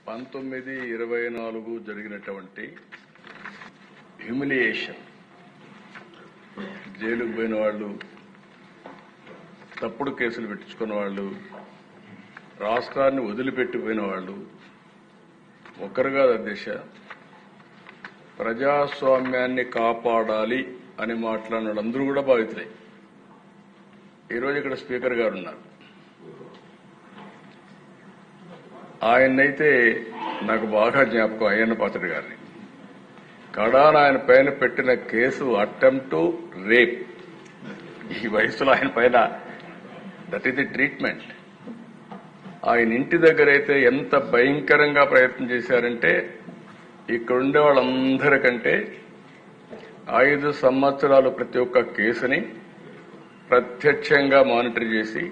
1924 జరిగినటువంటి హ్యూమిలియేషన్, జైలుకు పోయిన వాళ్ళు, తప్పుడు కేసులు పెట్టించుకున్న వాళ్ళు, రాష్ట్రాన్ని వదిలిపెట్టిపోయిన వాళ్ళు ఒకరుగా అధ్యక్ష ప్రజాస్వామ్యాన్ని కాపాడాలి అని మాట్లాడిన వాళ్ళందరూ కూడా బాధితులే. ఈరోజు ఇక్కడ స్పీకర్ గారు ఉన్నారు. ఆయన్నైతే నాకు బాగా జ్ఞాపకం, అయ్యన్న పాత్రుడు గారిని. కడాన ఆయన పైన పెట్టిన కేసు అటెంప్ట్ టు రేప్. ఈ వయసులో ఆయన పైన దట్ ఈస్ ది ట్రీట్మెంట్. ఆయన ఇంటి దగ్గర అయితే ఎంత భయంకరంగా ప్రయత్నం చేశారంటే, ఇక్కడుండే వాళ్ళందరికంటే 5 సంవత్సరాలు ప్రతి ఒక్క కేసుని ప్రత్యక్షంగా మానిటర్ చేసి,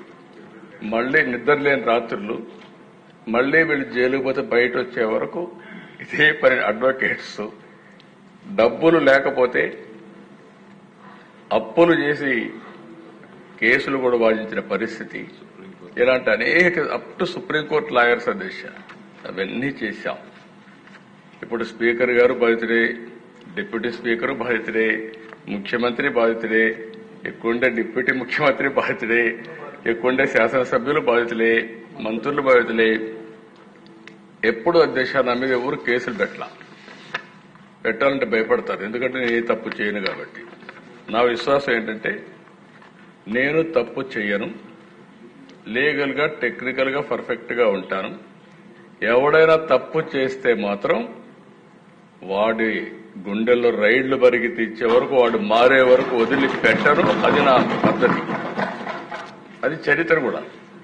మళ్లీ నిద్రలేని రాత్రులు, మళ్లీ వీళ్ళు జైలుకు పోతే బయట వచ్చే వరకు ఇదే పని. అడ్వకేట్స్ డబ్బులు లేకపోతే అప్పులు చేసి కేసులు కూడా వాదించిన పరిస్థితి. ఇలాంటి అనేక అప్ టు సుప్రీంకోర్టు లాయర్స్ అధ్యక్ష అవన్నీ చేశాం. ఇప్పుడు స్పీకర్ గారు బాధితుడే, డిప్యూటీ స్పీకర్ బాధితుడే, ముఖ్యమంత్రి బాధితుడే, ఎక్కువండే డిప్యూటీ ముఖ్యమంత్రి బాధితుడే, ఎక్కువండే శాసనసభ్యులు బాధితులే, మంత్రులు బాధితులే. ఎప్పుడు అధ్యక్ష నా మీద ఎవరు కేసులు పెట్టాలంటే భయపడతారు, ఎందుకంటే నేను ఏ తప్పు చేయను కాబట్టి. నా విశ్వాసం ఏంటంటే, నేను తప్పు చేయను, లీగల్ గా టెక్నికల్ గా పర్ఫెక్ట్ గా ఉంటాను. ఎవడైనా తప్పు చేస్తే మాత్రం వాడి గుండెల్లో రైళ్లు బరిగి తీర్చే వరకు, వాడు మారే వరకు వదిలిపెట్టను. అది నా పద్ధతి, అది చరిత్ర కూడా.